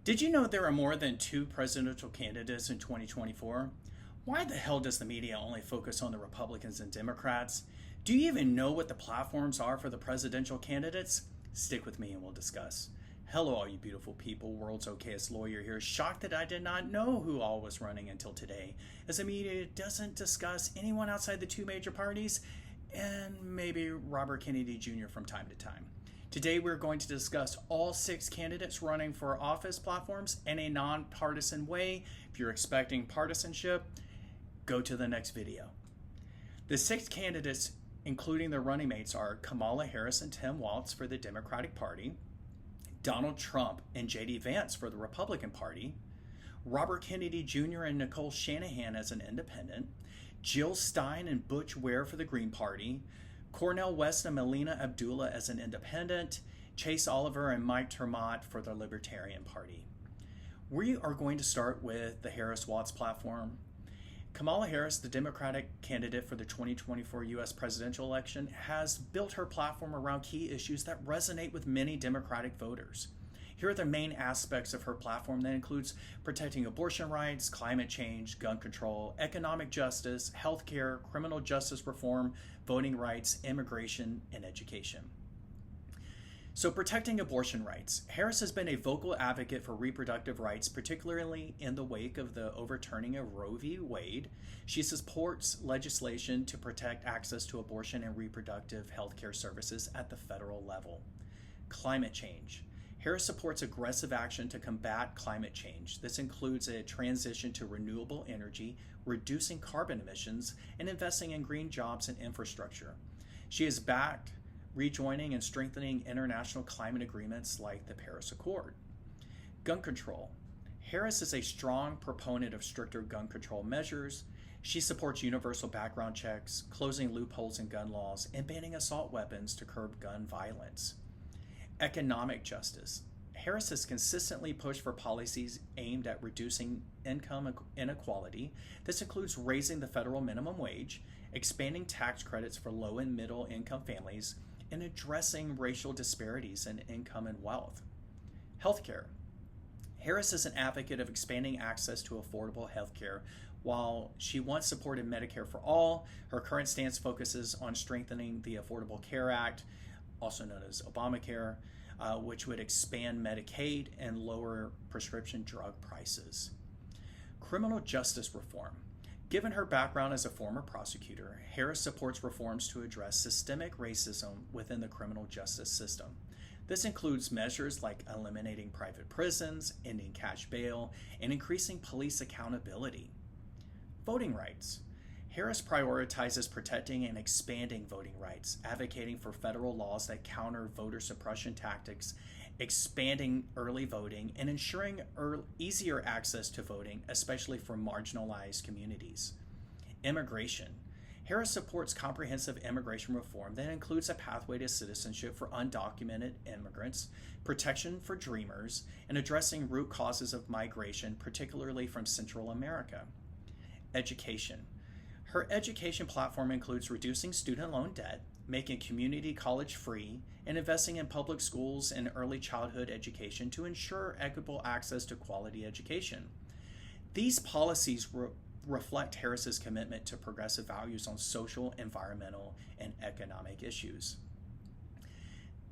Did you know there are more than two presidential candidates in 2024? Why the hell does the media only focus on the Republicans and Democrats? Do you even know what the platforms are for the presidential candidates? Stick with me and we'll discuss. Hello, all you beautiful people. World's okayest lawyer here. Shocked that I did not know who all was running until today, as the media doesn't discuss anyone outside the two major parties and maybe Robert Kennedy Jr. from time to time. Today we're going to discuss all 6 candidates running for office platforms in a nonpartisan way. If you're expecting partisanship, go to the next video. The 6 candidates, including their running mates, are Kamala Harris and Tim Walz for the Democratic Party, Donald Trump and J.D. Vance for the Republican Party, Robert Kennedy Jr. and Nicole Shanahan as an independent, Jill Stein and Butch Ware for the Green Party, Cornel West and Melina Abdullah as an independent, Chase Oliver and Mike Termott for the Libertarian Party. We are going to start with the Harris-Walz platform. Kamala Harris, the Democratic candidate for the 2024 U.S. presidential election, has built her platform around key issues that resonate with many Democratic voters. Here are the main aspects of her platform that includes protecting abortion rights, climate change, gun control, economic justice, healthcare, criminal justice reform, voting rights, immigration, and education. So, protecting abortion rights. Harris has been a vocal advocate for reproductive rights, particularly in the wake of the overturning of Roe v. Wade. She supports legislation to protect access to abortion and reproductive health care services at the federal level. Climate change. Harris supports aggressive action to combat climate change. This includes a transition to renewable energy, reducing carbon emissions, and investing in green jobs and infrastructure. She has backed rejoining and strengthening international climate agreements like the Paris Accord. Gun control. Harris is a strong proponent of stricter gun control measures. She supports universal background checks, closing loopholes in gun laws, and banning assault weapons to curb gun violence. Economic justice. Harris has consistently pushed for policies aimed at reducing income inequality. This includes raising the federal minimum wage, expanding tax credits for low and middle income families, and addressing racial disparities in income and wealth. Healthcare. Harris is an advocate of expanding access to affordable healthcare. While she once supported Medicare for all, her current stance focuses on strengthening the Affordable Care Act, also known as Obamacare, which would expand Medicaid and lower prescription drug prices. Criminal justice reform. Given her background as a former prosecutor, Harris supports reforms to address systemic racism within the criminal justice system. This includes measures like eliminating private prisons, ending cash bail, and increasing police accountability. Voting rights. Harris prioritizes protecting and expanding voting rights, advocating for federal laws that counter voter suppression tactics, expanding early voting, and ensuring easier access to voting, especially for marginalized communities. Immigration. Harris supports comprehensive immigration reform that includes a pathway to citizenship for undocumented immigrants, protection for dreamers, and addressing root causes of migration, particularly from Central America. Education. Her education platform includes reducing student loan debt, making community college free, and investing in public schools and early childhood education to ensure equitable access to quality education. These policies reflect Harris's commitment to progressive values on social, environmental, and economic issues.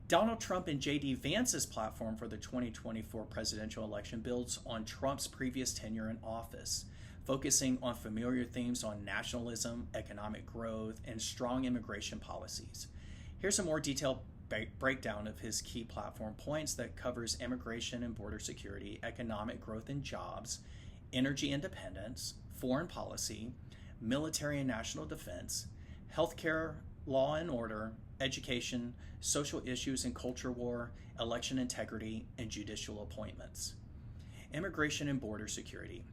Donald Trump and J.D. Vance's platform for the 2024 presidential election builds on Trump's previous tenure in office, focusing on familiar themes on nationalism, economic growth, and strong immigration policies. Here's a more detailed breakdown of his key platform points that covers immigration and border security, economic growth and jobs, energy independence, foreign policy, military and national defense, healthcare, law and order, education, social issues and culture war, election integrity, and judicial appointments. Immigration and border security.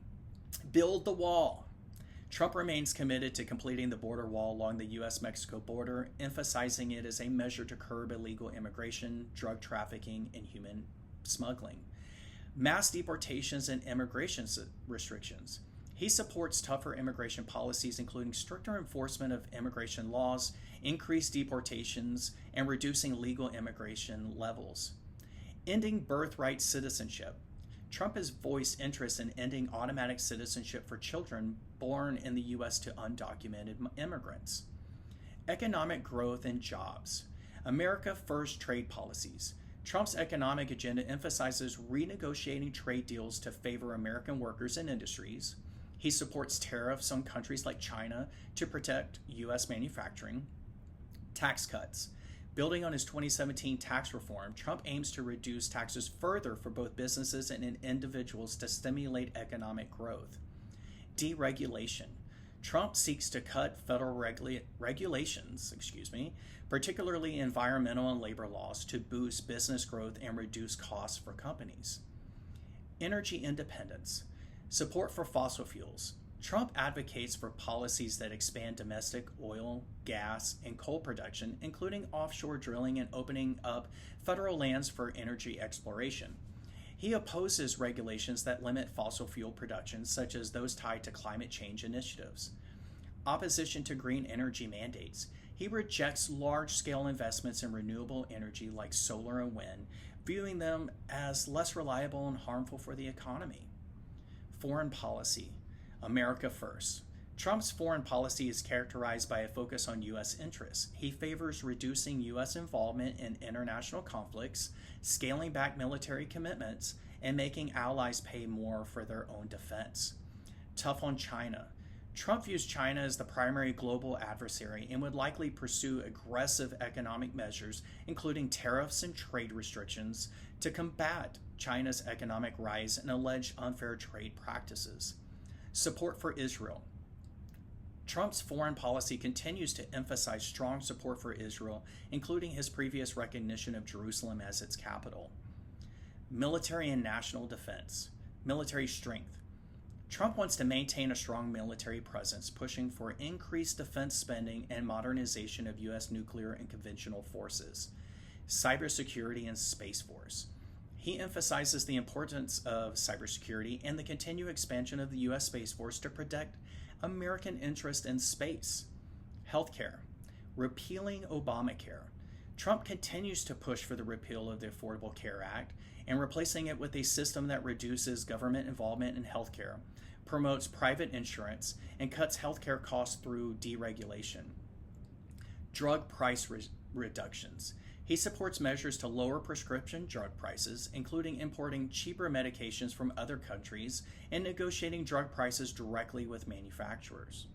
Build the wall. Trump remains committed to completing the border wall along the U.S.-Mexico border, emphasizing it as a measure to curb illegal immigration, drug trafficking, and human smuggling. Mass deportations and immigration restrictions. He supports tougher immigration policies, including stricter enforcement of immigration laws, increased deportations, and reducing legal immigration levels. Ending birthright citizenship. Trump has voiced interest in ending automatic citizenship for children born in the U.S. to undocumented immigrants. Economic growth and jobs. America First trade policies. Trump's economic agenda emphasizes renegotiating trade deals to favor American workers and industries. He supports tariffs on countries like China to protect U.S. manufacturing. Tax cuts. Building on his 2017 tax reform, Trump aims to reduce taxes further for both businesses and individuals to stimulate economic growth. Deregulation. Trump seeks to cut federal regulations, particularly environmental and labor laws, to boost business growth and reduce costs for companies. Energy independence. Support for fossil fuels. Trump advocates for policies that expand domestic oil, gas, and coal production, including offshore drilling and opening up federal lands for energy exploration. He opposes regulations that limit fossil fuel production, such as those tied to climate change initiatives. Opposition to green energy mandates. He rejects large-scale investments in renewable energy like solar and wind, viewing them as less reliable and harmful for the economy. Foreign policy. America First. Trump's foreign policy is characterized by a focus on U.S. interests. He favors reducing U.S. involvement in international conflicts, scaling back military commitments, and making allies pay more for their own defense. Tough on China. Trump views China as the primary global adversary and would likely pursue aggressive economic measures, including tariffs and trade restrictions, to combat China's economic rise and alleged unfair trade practices. Support for Israel. Trump's foreign policy continues to emphasize strong support for Israel, including his previous recognition of Jerusalem as its capital. Military and national defense. Military strength. Trump wants to maintain a strong military presence, pushing for increased defense spending and modernization of U.S. nuclear and conventional forces. Cybersecurity and Space Force. He emphasizes the importance of cybersecurity and the continued expansion of the U.S. Space Force to protect American interest in space. Healthcare. Repealing Obamacare. Trump continues to push for the repeal of the Affordable Care Act and replacing it with a system that reduces government involvement in healthcare, promotes private insurance, and cuts healthcare costs through deregulation. Drug price reductions. He supports measures to lower prescription drug prices, including importing cheaper medications from other countries and negotiating drug prices directly with manufacturers.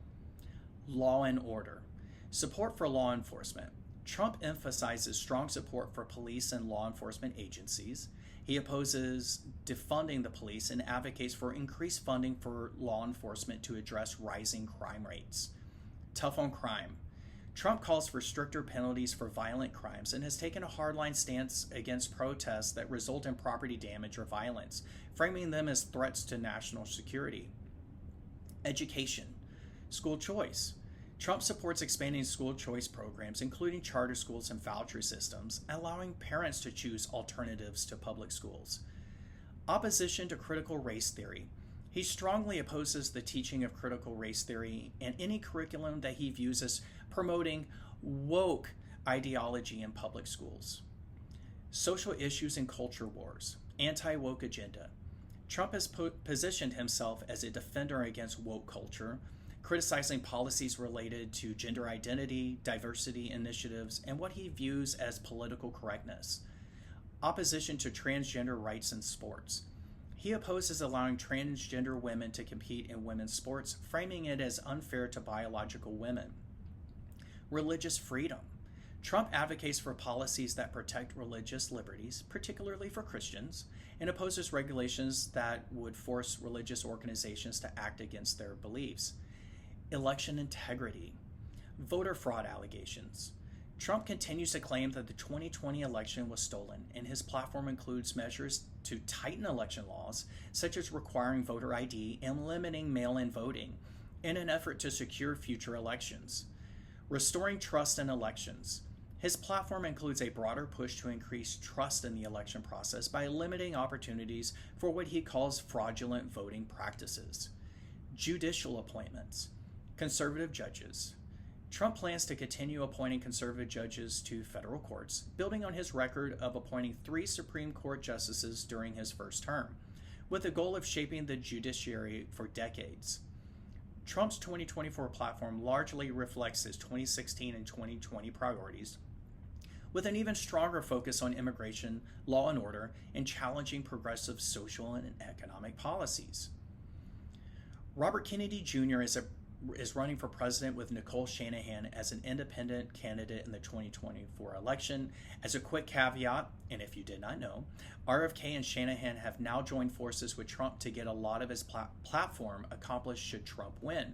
Law and order. Support for law enforcement. Trump emphasizes strong support for police and law enforcement agencies. He opposes defunding the police and advocates for increased funding for law enforcement to address rising crime rates. Tough on crime. Trump calls for stricter penalties for violent crimes and has taken a hardline stance against protests that result in property damage or violence, framing them as threats to national security. Education. School choice. Trump supports expanding school choice programs, including charter schools and voucher systems, allowing parents to choose alternatives to public schools. Opposition to critical race theory. He strongly opposes the teaching of critical race theory and any curriculum that he views as promoting woke ideology in public schools. Social issues and culture wars. Anti-woke agenda. Trump has positioned himself as a defender against woke culture, criticizing policies related to gender identity, diversity initiatives, and what he views as political correctness. Opposition to transgender rights in sports. He opposes allowing transgender women to compete in women's sports, framing it as unfair to biological women. Religious freedom. Trump advocates for policies that protect religious liberties, particularly for Christians, and opposes regulations that would force religious organizations to act against their beliefs. Election integrity. Voter fraud allegations. Trump continues to claim that the 2020 election was stolen, and his platform includes measures to tighten election laws, such as requiring voter ID and limiting mail-in voting, in an effort to secure future elections. Restoring trust in elections. His platform includes a broader push to increase trust in the election process by limiting opportunities for what he calls fraudulent voting practices. Judicial appointments. Conservative judges. Trump plans to continue appointing conservative judges to federal courts, building on his record of appointing 3 Supreme Court justices during his first term. with the goal of shaping the judiciary for decades. Trump's 2024 platform largely reflects his 2016 and 2020 priorities, with an even stronger focus on immigration, law and order, and challenging progressive social and economic policies. Robert Kennedy Jr. is running for president with Nicole Shanahan as an independent candidate in the 2024 election. As a quick caveat, and if you did not know, RFK and Shanahan have now joined forces with Trump to get a lot of his platform accomplished should Trump win.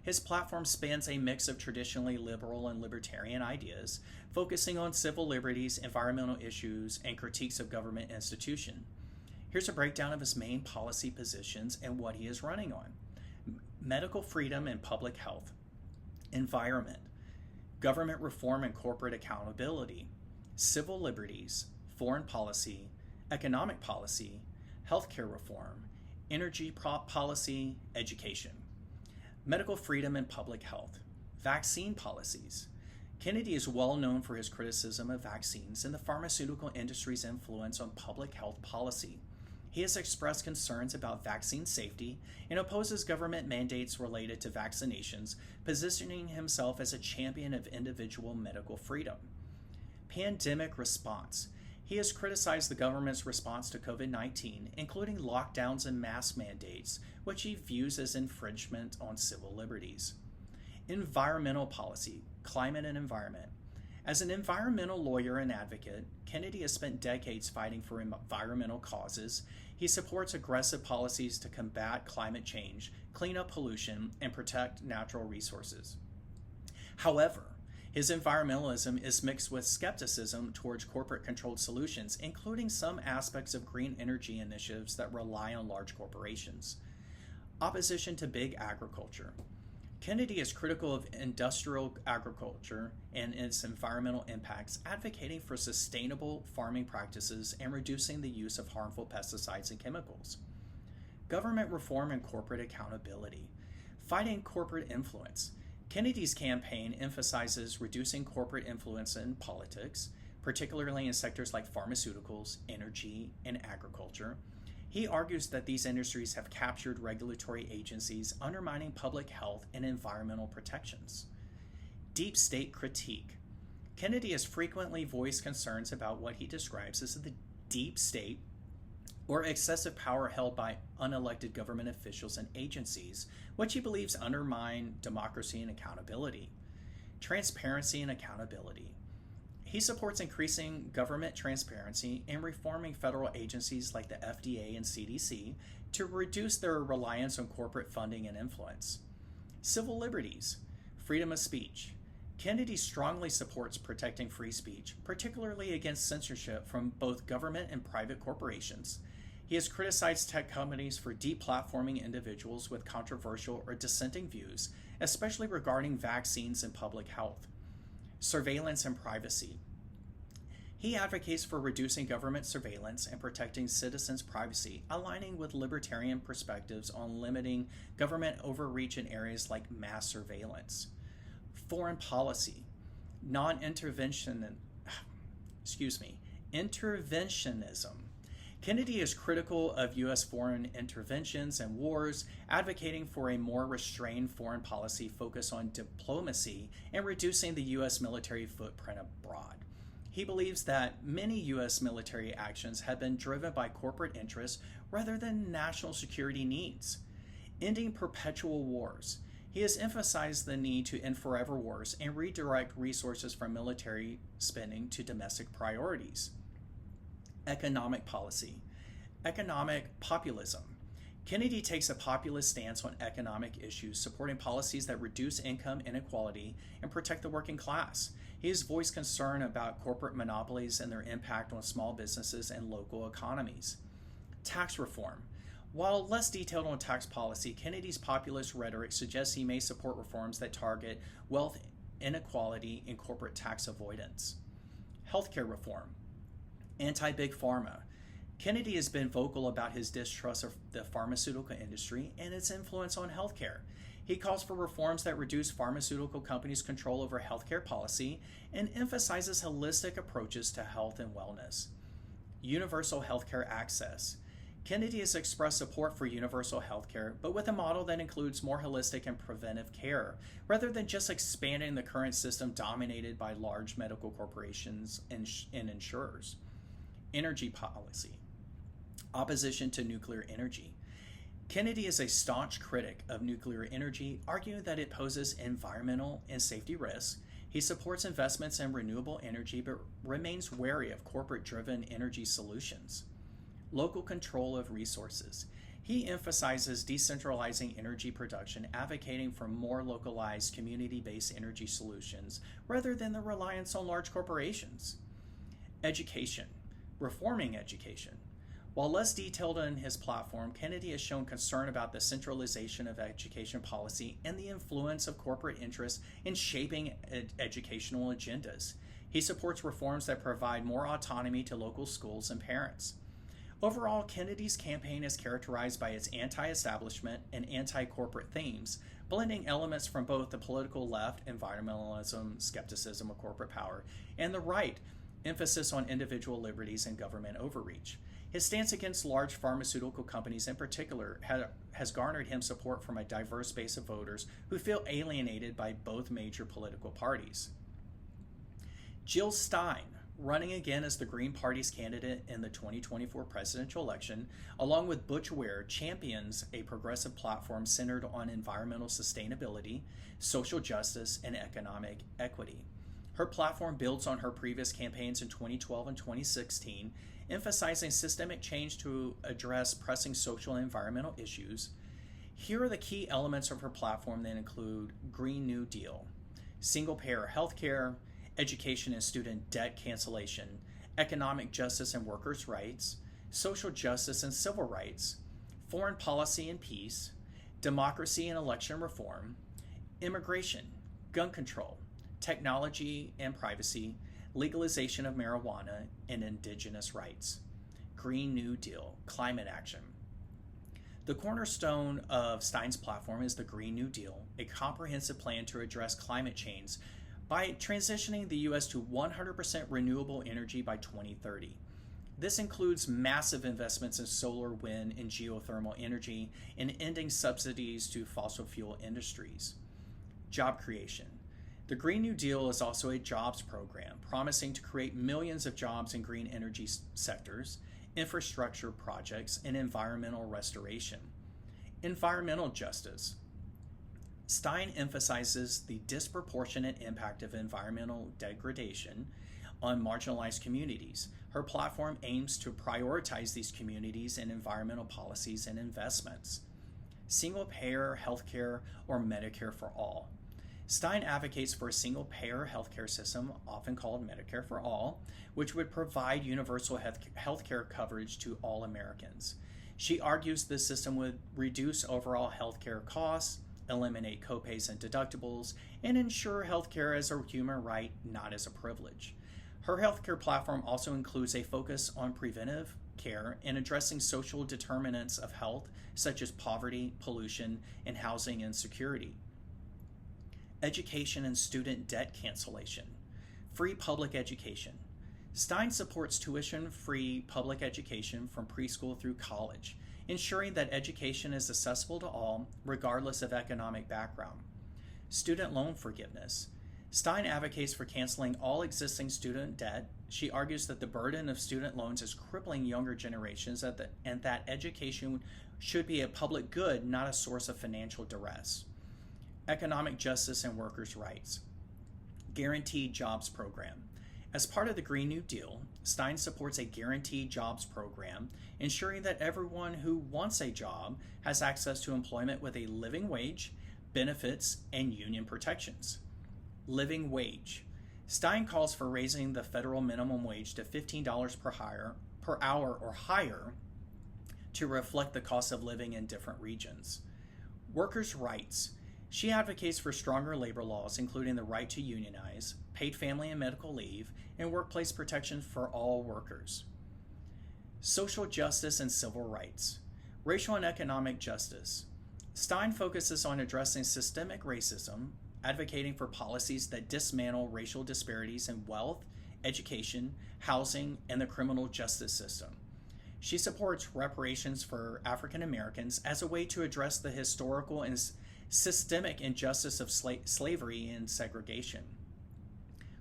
His platform spans a mix of traditionally liberal and libertarian ideas, focusing on civil liberties, environmental issues, and critiques of government institution. Here's a breakdown of his main policy positions and what he is running on. Medical freedom and public health, environment, government reform and corporate accountability, civil liberties, foreign policy, economic policy, healthcare reform, energy policy, education. Medical freedom and public health, vaccine policies. Kennedy is well known for his criticism of vaccines and the pharmaceutical industry's influence on public health policy. He has expressed concerns about vaccine safety and opposes government mandates related to vaccinations, positioning himself as a champion of individual medical freedom. Pandemic response. He has criticized the government's response to COVID-19, including lockdowns and mask mandates, which he views as infringement on civil liberties. Environmental policy, climate and environment. As an environmental lawyer and advocate, Kennedy has spent decades fighting for environmental causes. He supports aggressive policies to combat climate change, clean up pollution, and protect natural resources. However, his environmentalism is mixed with skepticism towards corporate-controlled solutions, including some aspects of green energy initiatives that rely on large corporations. Opposition to big agriculture. Kennedy is critical of industrial agriculture and its environmental impacts, advocating for sustainable farming practices and reducing the use of harmful pesticides and chemicals. Government reform and corporate accountability. Fighting corporate influence. Kennedy's campaign emphasizes reducing corporate influence in politics, particularly in sectors like pharmaceuticals, energy, and agriculture. He argues that these industries have captured regulatory agencies, undermining public health and environmental protections. Deep state critique. Kennedy has frequently voiced concerns about what he describes as the deep state, or excessive power held by unelected government officials and agencies, which he believes undermine democracy and accountability. Transparency and accountability. He supports increasing government transparency and reforming federal agencies like the FDA and CDC to reduce their reliance on corporate funding and influence. Civil liberties, freedom of speech. Kennedy strongly supports protecting free speech, particularly against censorship from both government and private corporations. He has criticized tech companies for deplatforming individuals with controversial or dissenting views, especially regarding vaccines and public health. Surveillance and privacy. He advocates for reducing government surveillance and protecting citizens' privacy, aligning with libertarian perspectives on limiting government overreach in areas like mass surveillance. Foreign policy. Interventionism. Kennedy is critical of U.S. foreign interventions and wars, advocating for a more restrained foreign policy focused on diplomacy and reducing the U.S. military footprint abroad. He believes that many U.S. military actions have been driven by corporate interests rather than national security needs. Ending perpetual wars. He has emphasized the need to end forever wars and redirect resources from military spending to domestic priorities. Economic policy. Economic populism. Kennedy takes a populist stance on economic issues, supporting policies that reduce income inequality and protect the working class. He has voiced concern about corporate monopolies and their impact on small businesses and local economies. Tax reform. While less detailed on tax policy, Kennedy's populist rhetoric suggests he may support reforms that target wealth inequality and corporate tax avoidance. Healthcare reform. Anti-big pharma. Kennedy has been vocal about his distrust of the pharmaceutical industry and its influence on healthcare. He calls for reforms that reduce pharmaceutical companies' control over healthcare policy and emphasizes holistic approaches to health and wellness. Universal healthcare access. Kennedy has expressed support for universal health care, but with a model that includes more holistic and preventive care, rather than just expanding the current system dominated by large medical corporations and insurers. Energy policy. Opposition to nuclear energy. Kennedy is a staunch critic of nuclear energy, arguing that it poses environmental and safety risks. He supports investments in renewable energy, but remains wary of corporate-driven energy solutions. Local control of resources. He emphasizes decentralizing energy production, advocating for more localized, community-based energy solutions rather than the reliance on large corporations. Education. Reforming education. While less detailed in his platform, Kennedy has shown concern about the centralization of education policy and the influence of corporate interests in shaping educational agendas. He supports reforms that provide more autonomy to local schools and parents. Overall, Kennedy's campaign is characterized by its anti-establishment and anti-corporate themes, blending elements from both the political left, environmentalism, skepticism of corporate power, and the right, emphasis on individual liberties and government overreach. His stance against large pharmaceutical companies in particular has garnered him support from a diverse base of voters who feel alienated by both major political parties. Jill Stein, running again as the Green Party's candidate in the 2024 presidential election, along with Butch Ware, champions a progressive platform centered on environmental sustainability, social justice, and economic equity. Her platform builds on her previous campaigns in 2012 and 2016, emphasizing systemic change to address pressing social and environmental issues. Here are the key elements of her platform that include Green New Deal, single-payer health care, education and student debt cancellation, economic justice and workers' rights, social justice and civil rights, foreign policy and peace, democracy and election reform, immigration, gun control, technology and privacy, legalization of marijuana, and indigenous rights. Green New Deal, climate action. The cornerstone of Stein's platform is the Green New Deal, a comprehensive plan to address climate change by transitioning the U.S. to 100% renewable energy by 2030. This includes massive investments in solar, wind, and geothermal energy and ending subsidies to fossil fuel industries. Job creation. The Green New Deal is also a jobs program, promising to create millions of jobs in green energy sectors, infrastructure projects, and environmental restoration. Environmental justice. Stein emphasizes the disproportionate impact of environmental degradation on marginalized communities. Her platform aims to prioritize these communities in environmental policies and investments. Single-payer healthcare or Medicare for all. Stein advocates for a single-payer healthcare system, often called Medicare for All, which would provide universal healthcare coverage to all Americans. She argues this system would reduce overall healthcare costs, eliminate copays and deductibles, and ensure healthcare as a human right, not as a privilege. Her healthcare platform also includes a focus on preventive care and addressing social determinants of health, such as poverty, pollution, and housing insecurity. Education and student debt cancellation. Free public education. Stein supports tuition-free public education from preschool through college, ensuring that education is accessible to all, regardless of economic background. Student loan forgiveness. Stein advocates for canceling all existing student debt. She argues that the burden of student loans is crippling younger generations and that education should be a public good, not a source of financial duress. Economic justice and workers' rights. Guaranteed Jobs Program. As part of the Green New Deal, Stein supports a guaranteed jobs program, ensuring that everyone who wants a job has access to employment with a living wage, benefits, and union protections. Living wage. Stein calls for raising the federal minimum wage to $15 per hour or higher to reflect the cost of living in different regions. Workers' rights. She advocates for stronger labor laws, including the right to unionize, paid family and medical leave, and workplace protection for all workers. Social justice and civil rights. Racial and economic justice. Stein focuses on addressing systemic racism, advocating for policies that dismantle racial disparities in wealth, education, housing, and the criminal justice system. She supports reparations for African Americans as a way to address the historical and systemic injustice of slavery and segregation.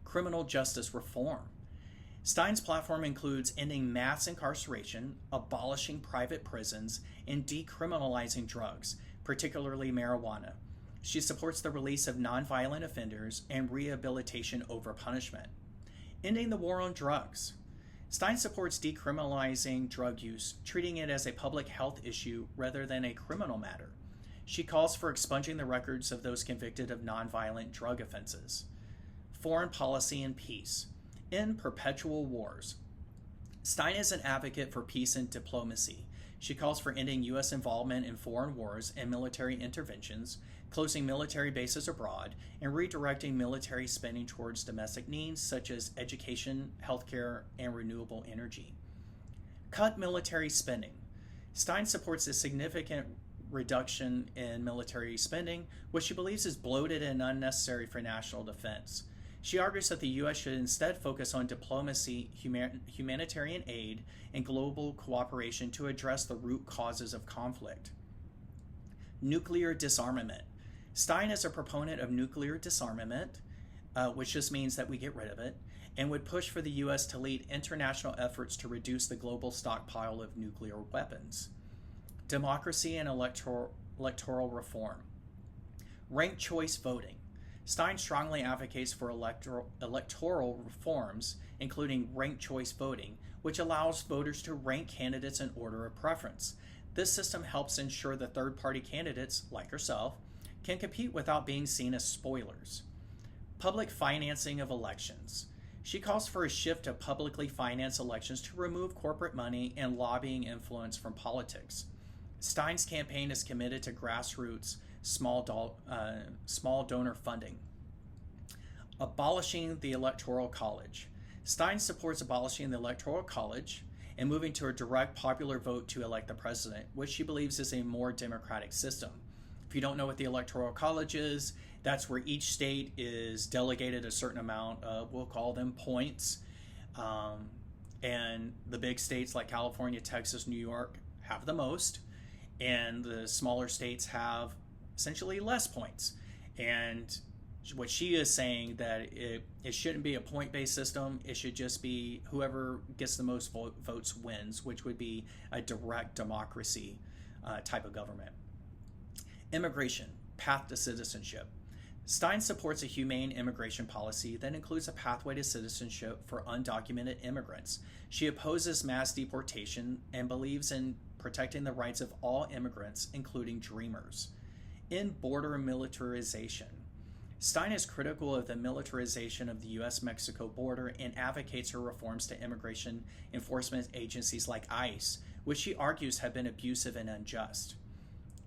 Criminal justice reform. Stein's platform includes ending mass incarceration, abolishing private prisons, and decriminalizing drugs, particularly marijuana. She supports the release of nonviolent offenders and rehabilitation over punishment. Ending the war on drugs. Stein supports decriminalizing drug use, treating it as a public health issue rather than a criminal matter. She calls for expunging the records of those convicted of nonviolent drug offenses. Foreign policy and peace. End perpetual wars. Stein is an advocate for peace and diplomacy. She calls for ending U.S. involvement in foreign wars and military interventions, closing military bases abroad, and redirecting military spending towards domestic needs such as education, healthcare, and renewable energy. Cut military spending. Stein supports a significant reduction in military spending, which she believes is bloated and unnecessary for national defense. She argues that the U.S. should instead focus on diplomacy, humanitarian aid, and global cooperation to address the root causes of conflict. Nuclear disarmament. Stein is a proponent of nuclear disarmament, which just means that we get rid of it, and would push for the U.S. to lead international efforts to reduce the global stockpile of nuclear weapons. Democracy and electoral reform. Ranked choice voting. Stein strongly advocates for electoral reforms, including ranked choice voting, which allows voters to rank candidates in order of preference. This system helps ensure that third-party candidates, like herself, can compete without being seen as spoilers. Public financing of elections. She calls for a shift to publicly finance elections to remove corporate money and lobbying influence from politics. Stein's campaign is committed to grassroots small donor funding. Abolishing the Electoral College. Stein supports abolishing the Electoral College and moving to a direct popular vote to elect the president, which she believes is a more democratic system. If you don't know what the Electoral College is, that's where each state is delegated a certain amount of, we'll call them points. And the big states like California, Texas, New York have the most, and the smaller states have essentially less points. And what she is saying that it shouldn't be a point-based system. It should just be whoever gets the most votes wins, which would be a direct democracy type of government. Immigration, path to citizenship. Stein supports a humane immigration policy that includes a pathway to citizenship for undocumented immigrants. She opposes mass deportation and believes in protecting the rights of all immigrants, including dreamers. In border militarization. Stein is critical of the militarization of the U.S.-Mexico border and advocates her reforms to immigration enforcement agencies like ICE, which she argues have been abusive and unjust.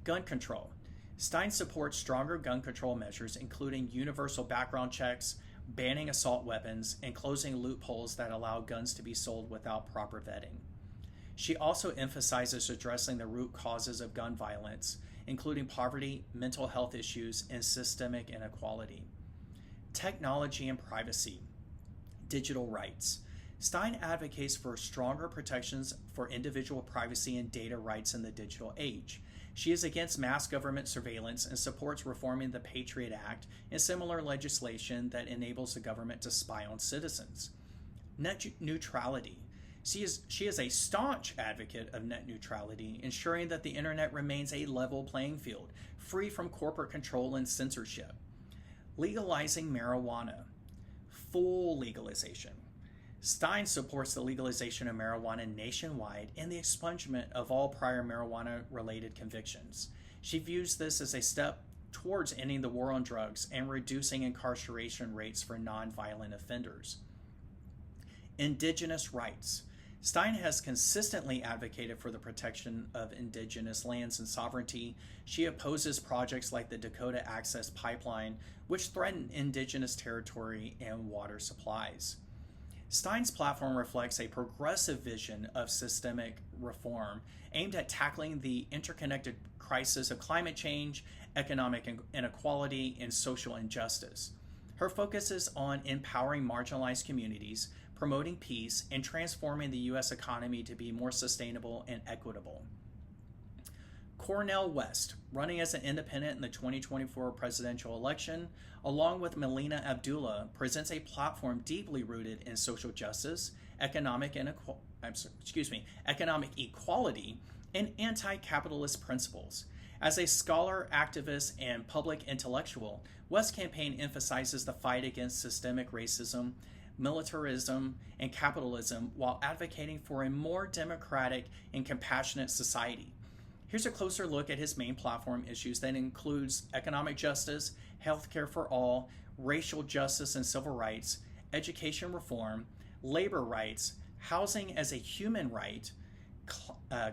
Gun control. Stein supports stronger gun control measures, including universal background checks, banning assault weapons, and closing loopholes that allow guns to be sold without proper vetting. She also emphasizes addressing the root causes of gun violence, including poverty, mental health issues, and systemic inequality. Technology and privacy. Digital rights. Stein advocates for stronger protections for individual privacy and data rights in the digital age. She is against mass government surveillance and supports reforming the Patriot Act and similar legislation that enables the government to spy on citizens. Net neutrality. She is a staunch advocate of net neutrality, ensuring that the internet remains a level playing field, free from corporate control and censorship. Legalizing marijuana. Full legalization. Stein supports the legalization of marijuana nationwide and the expungement of all prior marijuana-related convictions. She views this as a step towards ending the war on drugs and reducing incarceration rates for nonviolent offenders. Indigenous rights. Stein has consistently advocated for the protection of indigenous lands and sovereignty. She opposes projects like the Dakota Access Pipeline, which threaten indigenous territory and water supplies. Stein's platform reflects a progressive vision of systemic reform aimed at tackling the interconnected crisis of climate change, economic inequality, and social injustice. Her focus is on empowering marginalized communities, promoting peace, and transforming the U.S. economy to be more sustainable and equitable. Cornel West, running as an independent in the 2024 presidential election, along with Melina Abdullah, presents a platform deeply rooted in social justice, economic equality, and anti-capitalist principles. As a scholar, activist, and public intellectual, West's campaign emphasizes the fight against systemic racism, militarism, and capitalism while advocating for a more democratic and compassionate society. Here's a closer look at his main platform issues that includes economic justice, healthcare for all, racial justice and civil rights, education reform, labor rights, housing as a human right,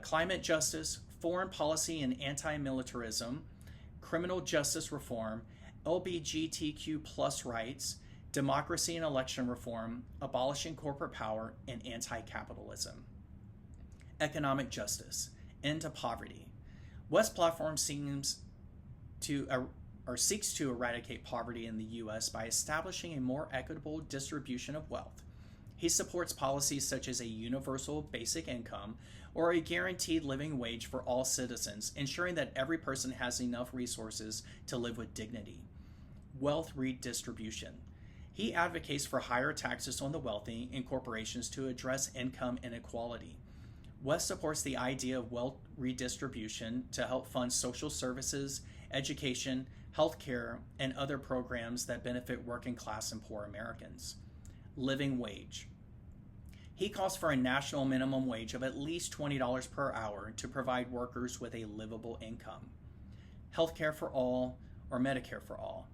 climate justice, foreign policy and anti-militarism, criminal justice reform, LGBTQ plus rights, democracy and election reform, abolishing corporate power, and anti-capitalism. Economic justice, end to poverty. West's platform seeks to eradicate poverty in the U.S. by establishing a more equitable distribution of wealth. He supports policies such as a universal basic income or a guaranteed living wage for all citizens, ensuring that every person has enough resources to live with dignity. Wealth redistribution. He advocates for higher taxes on the wealthy and corporations to address income inequality. West supports the idea of wealth redistribution to help fund social services, education, healthcare, and other programs that benefit working class and poor Americans. Living wage. He calls for a national minimum wage of at least $20 per hour to provide workers with a livable income. Healthcare for all, or Medicare for all.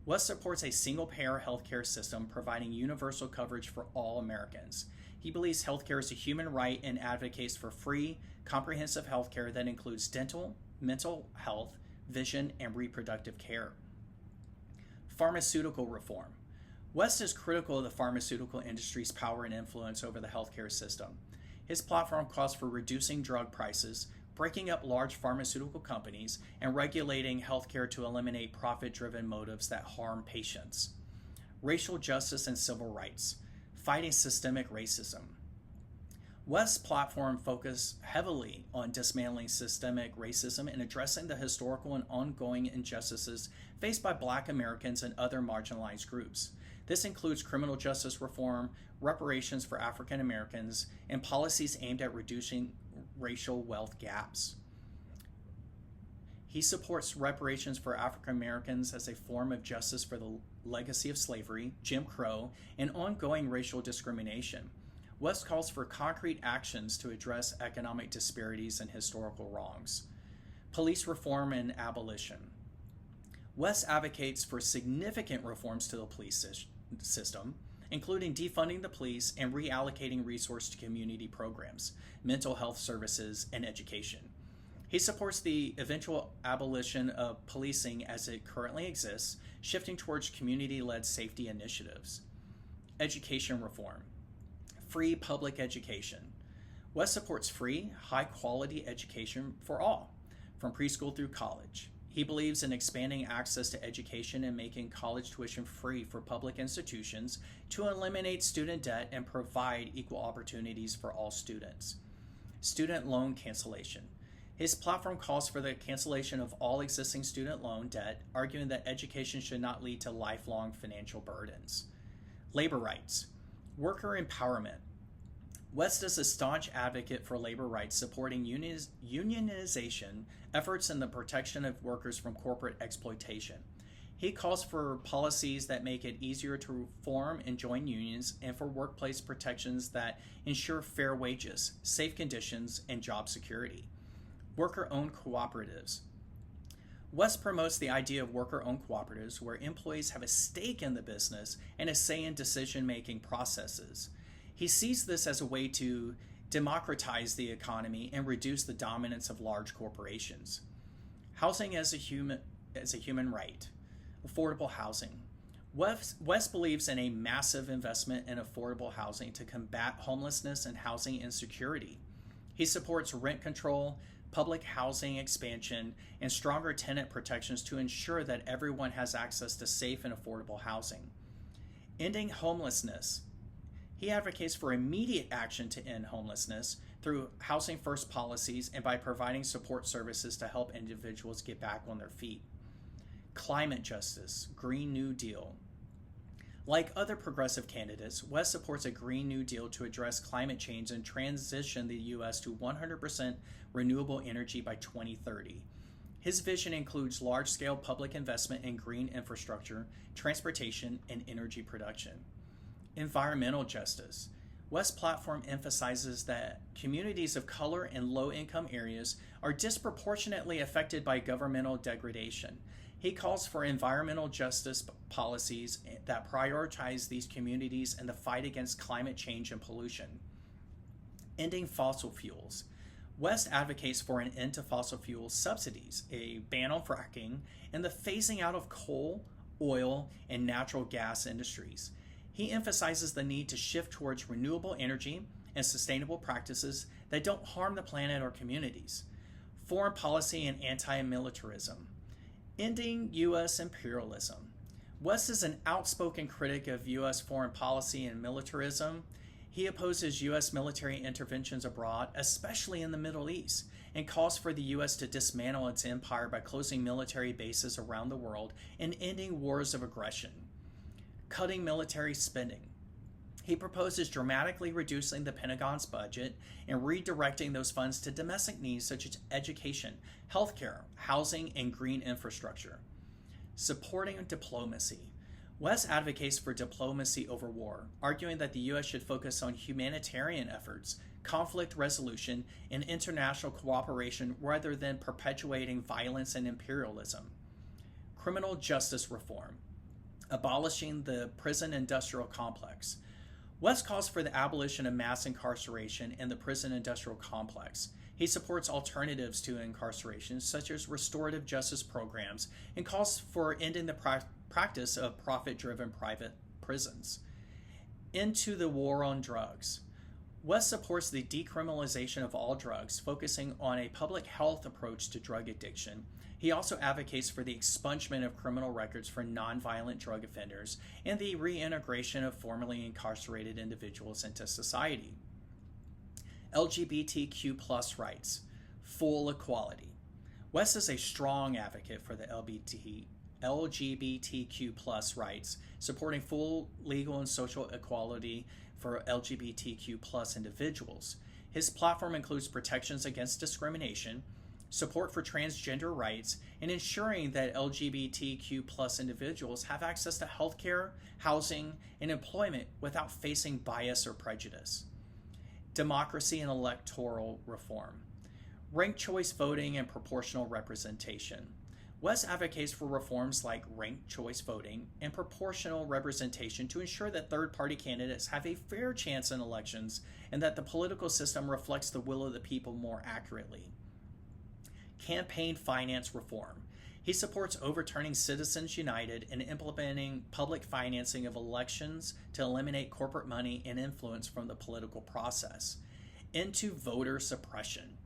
West supports a single-payer healthcare system providing universal coverage for all Americans. He believes healthcare is a human right and advocates for free, comprehensive healthcare that includes dental, mental health, vision, and reproductive care. Pharmaceutical reform. West is critical of the pharmaceutical industry's power and influence over the healthcare system. His platform calls for reducing drug prices, breaking up large pharmaceutical companies, and regulating healthcare to eliminate profit-driven motives that harm patients. Racial justice and civil rights. Fighting systemic racism. West's platform focused heavily on dismantling systemic racism and addressing the historical and ongoing injustices faced by Black Americans and other marginalized groups. This includes criminal justice reform, reparations for African Americans, and policies aimed at reducing racial wealth gaps. He supports reparations for African Americans as a form of justice for the legacy of slavery, Jim Crow, and ongoing racial discrimination. West calls for concrete actions to address economic disparities and historical wrongs. Police reform and abolition. West advocates for significant reforms to the police system, including defunding the police and reallocating resources to community programs, mental health services, and education. He supports the eventual abolition of policing as it currently exists, shifting towards community-led safety initiatives. Education reform. Free public education. West supports free, high-quality education for all, from preschool through college. He believes in expanding access to education and making college tuition free for public institutions to eliminate student debt and provide equal opportunities for all students. Student loan cancellation. His platform calls for the cancellation of all existing student loan debt, arguing that education should not lead to lifelong financial burdens. Labor rights. Worker empowerment. West is a staunch advocate for labor rights, supporting unionization efforts and the protection of workers from corporate exploitation. He calls for policies that make it easier to form and join unions and for workplace protections that ensure fair wages, safe conditions, and job security. Worker-owned cooperatives. West promotes the idea of worker-owned cooperatives where employees have a stake in the business and a say in decision-making processes. He sees this as a way to democratize the economy and reduce the dominance of large corporations. Housing as a human right. Affordable housing. West believes in a massive investment in affordable housing to combat homelessness and housing insecurity. He supports rent control, public housing expansion, and stronger tenant protections to ensure that everyone has access to safe and affordable housing. Ending homelessness. He advocates for immediate action to end homelessness through housing first policies and by providing support services to help individuals get back on their feet. Climate justice, Green New Deal. Like other progressive candidates, West supports a Green New Deal to address climate change and transition the U.S. to 100% renewable energy by 2030. His vision includes large-scale public investment in green infrastructure, transportation, and energy production. Environmental justice. West's platform emphasizes that communities of color and low-income areas are disproportionately affected by governmental degradation. He calls for environmental justice policies that prioritize these communities in the fight against climate change and pollution. Ending fossil fuels. West advocates for an end to fossil fuel subsidies, a ban on fracking, and the phasing out of coal, oil, and natural gas industries. He emphasizes the need to shift towards renewable energy and sustainable practices that don't harm the planet or communities. Foreign policy and anti-militarism. Ending U.S. imperialism. West is an outspoken critic of U.S. foreign policy and militarism. He opposes U.S. military interventions abroad, especially in the Middle East, and calls for the U.S. to dismantle its empire by closing military bases around the world and ending wars of aggression. Cutting military spending. He proposes dramatically reducing the Pentagon's budget and redirecting those funds to domestic needs such as education, healthcare, housing, and green infrastructure. Supporting diplomacy. West advocates for diplomacy over war, arguing that the U.S. should focus on humanitarian efforts, conflict resolution, and international cooperation rather than perpetuating violence and imperialism. Criminal justice reform. Abolishing the prison industrial complex. West calls for the abolition of mass incarceration in the prison industrial complex. He supports alternatives to incarceration, such as restorative justice programs, and calls for ending the practice of profit-driven private prisons. Into the war on drugs. West supports the decriminalization of all drugs, focusing on a public health approach to drug addiction. He also advocates for the expungement of criminal records for nonviolent drug offenders and the reintegration of formerly incarcerated individuals into society. LGBTQ+ rights, full equality. West is a strong advocate for the LGBTQ+ rights, supporting full legal and social equality for LGBTQ+ individuals. His platform includes protections against discrimination, support for transgender rights, and ensuring that LGBTQ+ individuals have access to healthcare, housing, and employment without facing bias or prejudice. Democracy and electoral reform. Ranked choice voting and proportional representation. West advocates for reforms like ranked choice voting and proportional representation to ensure that third-party candidates have a fair chance in elections and that the political system reflects the will of the people more accurately. Campaign finance reform. He supports overturning Citizens United and implementing public financing of elections to eliminate corporate money and influence from the political process. Into voter suppression.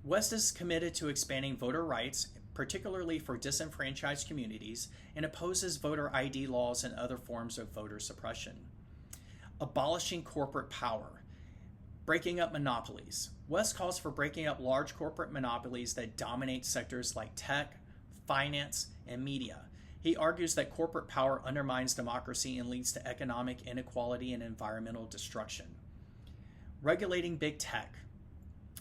West is committed to expanding voter rights, particularly for disenfranchised communities, and opposes voter ID laws and other forms of voter suppression. Abolishing corporate power. Breaking up monopolies. West calls for breaking up large corporate monopolies that dominate sectors like tech, finance, and media. He argues that corporate power undermines democracy and leads to economic inequality and environmental destruction. Regulating big tech.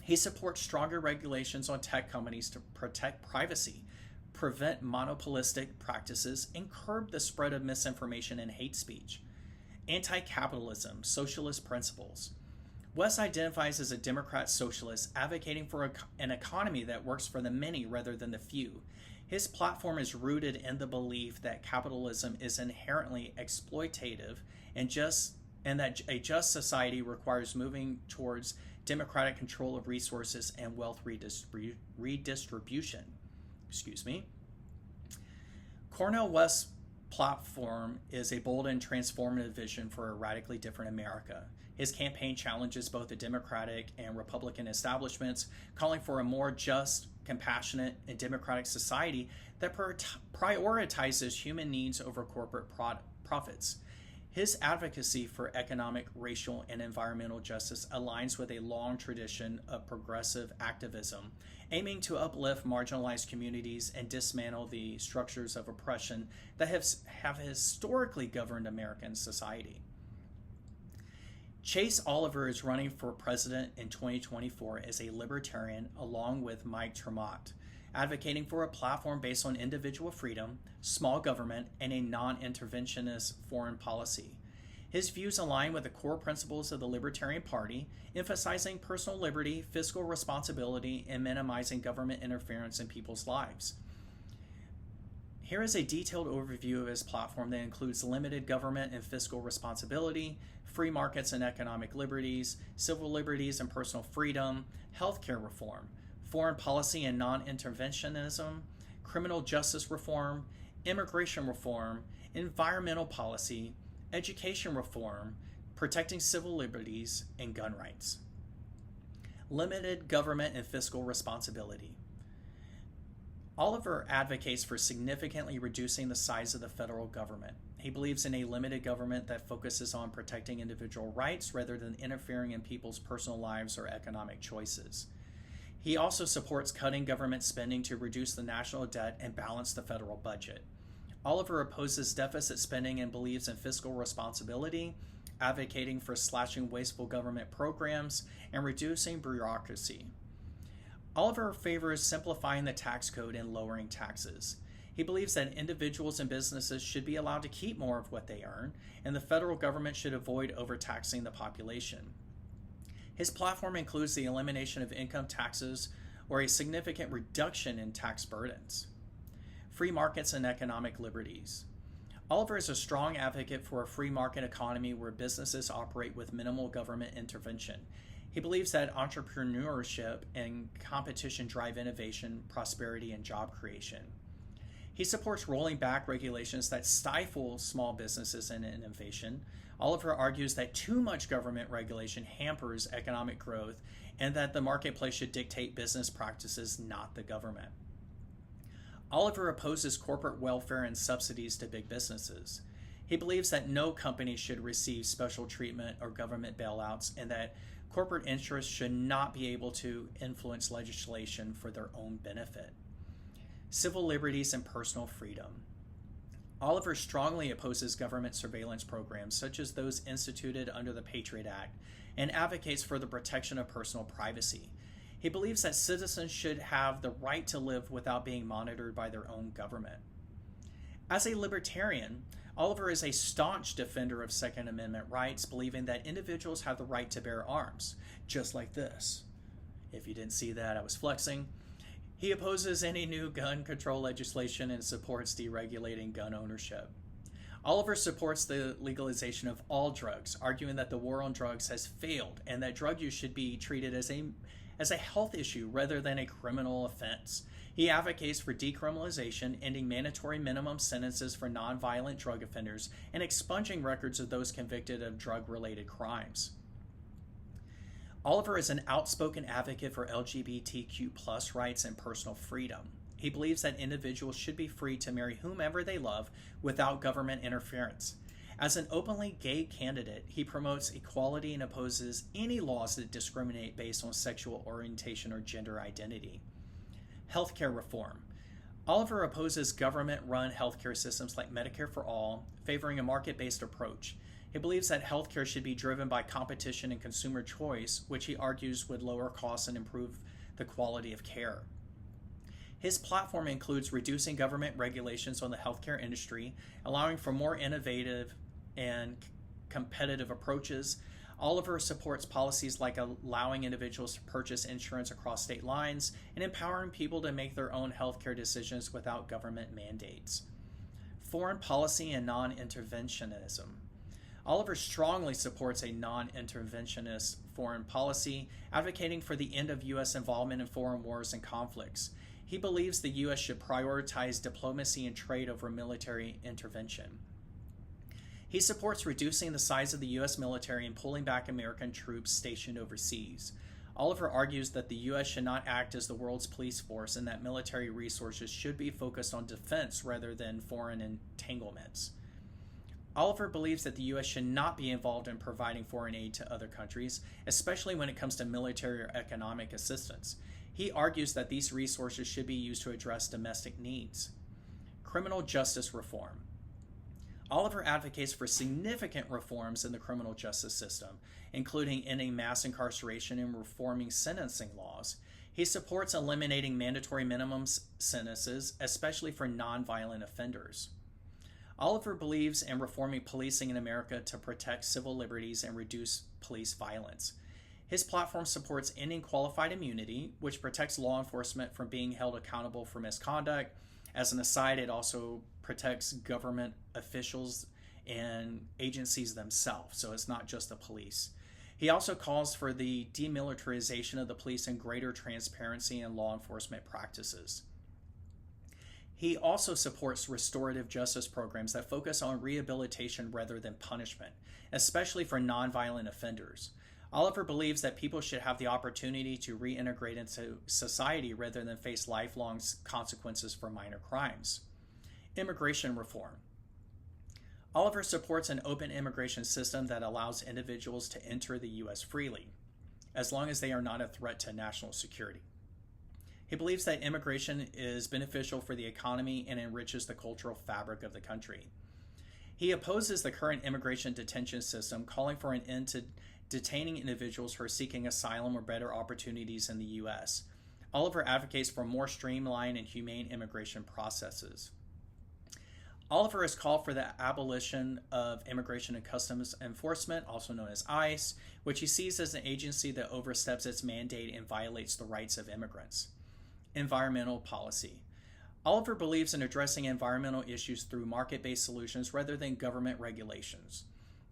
He supports stronger regulations on tech companies to protect privacy, prevent monopolistic practices, and curb the spread of misinformation and hate speech. Anti-capitalism, socialist principles. West identifies as a Democrat socialist, advocating for an economy that works for the many rather than the few. His platform is rooted in the belief that capitalism is inherently exploitative and that a just society requires moving towards democratic control of resources and wealth redistribution. Cornel West's platform is a bold and transformative vision for a radically different America. His campaign challenges both the Democratic and Republican establishments, calling for a more just, compassionate, and democratic society that prioritizes human needs over corporate profits. His advocacy for economic, racial, and environmental justice aligns with a long tradition of progressive activism, aiming to uplift marginalized communities and dismantle the structures of oppression that have historically governed American society. Chase Oliver is running for president in 2024 as a libertarian along with Mike Tremont, advocating for a platform based on individual freedom, small government, and a non-interventionist foreign policy. His views align with the core principles of the Libertarian Party, emphasizing personal liberty, fiscal responsibility, and minimizing government interference in people's lives. Here is a detailed overview of his platform that includes limited government and fiscal responsibility, free markets and economic liberties, civil liberties and personal freedom, healthcare reform, foreign policy and non-interventionism, criminal justice reform, immigration reform, environmental policy, education reform, protecting civil liberties, and gun rights. Limited government and fiscal responsibility. Oliver advocates for significantly reducing the size of the federal government. He believes in a limited government that focuses on protecting individual rights rather than interfering in people's personal lives or economic choices. He also supports cutting government spending to reduce the national debt and balance the federal budget. Oliver opposes deficit spending and believes in fiscal responsibility, advocating for slashing wasteful government programs and reducing bureaucracy. Oliver favors simplifying the tax code and lowering taxes. He believes that individuals and businesses should be allowed to keep more of what they earn, and the federal government should avoid overtaxing the population. His platform includes the elimination of income taxes or a significant reduction in tax burdens. Free markets and economic liberties. Oliver is a strong advocate for a free market economy where businesses operate with minimal government intervention. He believes that entrepreneurship and competition drive innovation, prosperity, and job creation. He supports rolling back regulations that stifle small businesses and innovation. Oliver argues that too much government regulation hampers economic growth and that the marketplace should dictate business practices, not the government. Oliver opposes corporate welfare and subsidies to big businesses. He believes that no company should receive special treatment or government bailouts and that corporate interests should not be able to influence legislation for their own benefit. Civil liberties and personal freedom. Oliver strongly opposes government surveillance programs such as those instituted under the Patriot Act and advocates for the protection of personal privacy. He believes that citizens should have the right to live without being monitored by their own government. As a libertarian, Oliver is a staunch defender of Second Amendment rights, believing that individuals have the right to bear arms, just like this. If you didn't see that, I was flexing. He opposes any new gun control legislation and supports deregulating gun ownership. Oliver supports the legalization of all drugs, arguing that the war on drugs has failed and that drug use should be treated as a health issue rather than a criminal offense. He advocates for decriminalization, ending mandatory minimum sentences for nonviolent drug offenders, and expunging records of those convicted of drug-related crimes. Oliver is an outspoken advocate for LGBTQ+ rights and personal freedom. He believes that individuals should be free to marry whomever they love without government interference. As an openly gay candidate, he promotes equality and opposes any laws that discriminate based on sexual orientation or gender identity. Healthcare reform. Oliver opposes government-run healthcare systems like Medicare for All, favoring a market-based approach. He believes that healthcare should be driven by competition and consumer choice, which he argues would lower costs and improve the quality of care. His platform includes reducing government regulations on the healthcare industry, allowing for more innovative and competitive approaches. Oliver supports policies like allowing individuals to purchase insurance across state lines and empowering people to make their own healthcare decisions without government mandates. Foreign policy and non-interventionism. Oliver strongly supports a non-interventionist foreign policy, advocating for the end of U.S. involvement in foreign wars and conflicts. He believes the U.S. should prioritize diplomacy and trade over military intervention. He supports reducing the size of the U.S. military and pulling back American troops stationed overseas. Oliver argues that the U.S. should not act as the world's police force and that military resources should be focused on defense rather than foreign entanglements. Oliver believes that the U.S. should not be involved in providing foreign aid to other countries, especially when it comes to military or economic assistance. He argues that these resources should be used to address domestic needs. Criminal justice reform. Oliver advocates for significant reforms in the criminal justice system, including ending mass incarceration and reforming sentencing laws. He supports eliminating mandatory minimum sentences, especially for nonviolent offenders. Oliver believes in reforming policing in America to protect civil liberties and reduce police violence. His platform supports ending qualified immunity, which protects law enforcement from being held accountable for misconduct. As an aside, it also protects government officials and agencies themselves, so it's not just the police. He also calls for the demilitarization of the police and greater transparency in law enforcement practices. He also supports restorative justice programs that focus on rehabilitation rather than punishment, especially for nonviolent offenders. Oliver believes that people should have the opportunity to reintegrate into society rather than face lifelong consequences for minor crimes. Immigration reform. Oliver supports an open immigration system that allows individuals to enter the U.S. freely, as long as they are not a threat to national security. He believes that immigration is beneficial for the economy and enriches the cultural fabric of the country. He opposes the current immigration detention system, calling for an end to detaining individuals who are seeking asylum or better opportunities in the U.S. Oliver advocates for more streamlined and humane immigration processes. Oliver has called for the abolition of Immigration and Customs Enforcement, also known as ICE, which he sees as an agency that oversteps its mandate and violates the rights of immigrants. Environmental policy. Oliver believes in addressing environmental issues through market-based solutions rather than government regulations.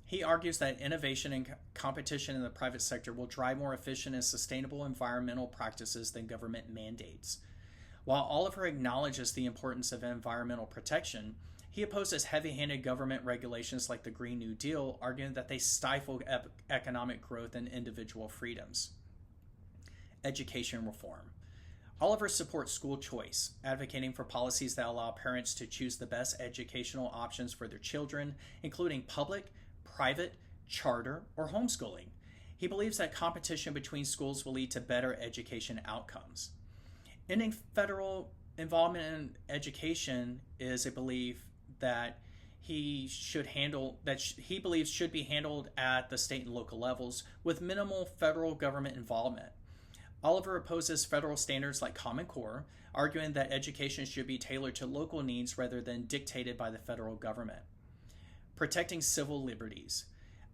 He argues that innovation and competition in the private sector will drive more efficient and sustainable environmental practices than government mandates. While Oliver acknowledges the importance of environmental protection, he opposes heavy-handed government regulations like the Green New Deal, arguing that they stifle economic growth and individual freedoms. Education reform. Oliver supports school choice, advocating for policies that allow parents to choose the best educational options for their children, including public, private, charter, or homeschooling. He believes that competition between schools will lead to better education outcomes. Ending federal involvement in education is a belief that he believes should be handled at the state and local levels with minimal federal government involvement. Oliver opposes federal standards like Common Core, arguing that education should be tailored to local needs rather than dictated by the federal government. Protecting civil liberties.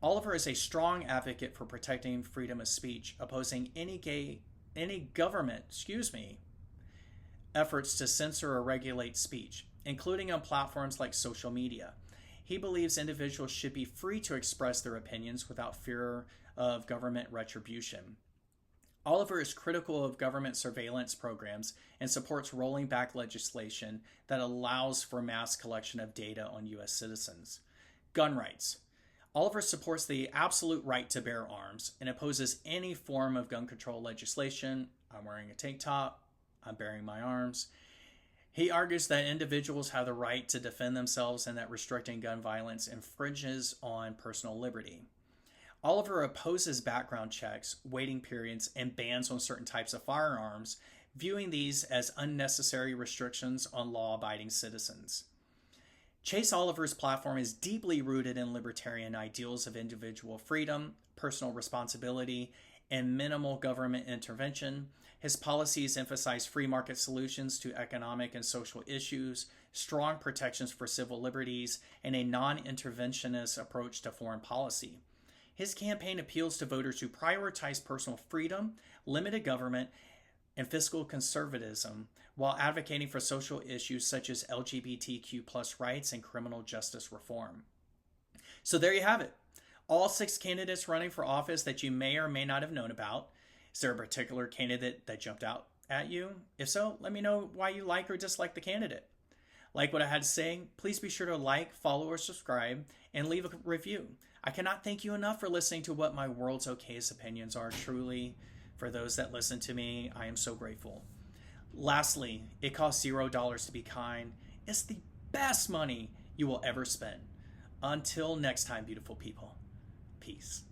Oliver is a strong advocate for protecting freedom of speech, opposing any government efforts to censor or regulate speech, including on platforms like social media. He believes individuals should be free to express their opinions without fear of government retribution. Oliver is critical of government surveillance programs and supports rolling back legislation that allows for mass collection of data on U.S. citizens. Gun rights. Oliver supports the absolute right to bear arms and opposes any form of gun control legislation. I'm wearing a tank top. I'm bearing my arms. He argues that individuals have the right to defend themselves and that restricting gun violence infringes on personal liberty. Oliver opposes background checks, waiting periods, and bans on certain types of firearms, viewing these as unnecessary restrictions on law-abiding citizens. Chase Oliver's platform is deeply rooted in libertarian ideals of individual freedom, personal responsibility, and minimal government intervention. His policies emphasize free market solutions to economic and social issues, strong protections for civil liberties, and a non-interventionist approach to foreign policy. His campaign appeals to voters who prioritize personal freedom, limited government, and fiscal conservatism, while advocating for social issues such as LGBTQ+ rights and criminal justice reform. So there you have it. All 6 candidates running for office that you may or may not have known about. Is there a particular candidate that jumped out at you? If so, let me know why you like or dislike the candidate. Like what I had to say? Please be sure to like, follow, or subscribe, and leave a review. I cannot thank you enough for listening to what my world's okayest opinions are. Truly, for those that listen to me, I am so grateful. Lastly, it costs $0 to be kind. It's the best money you will ever spend. Until next time, beautiful people, peace.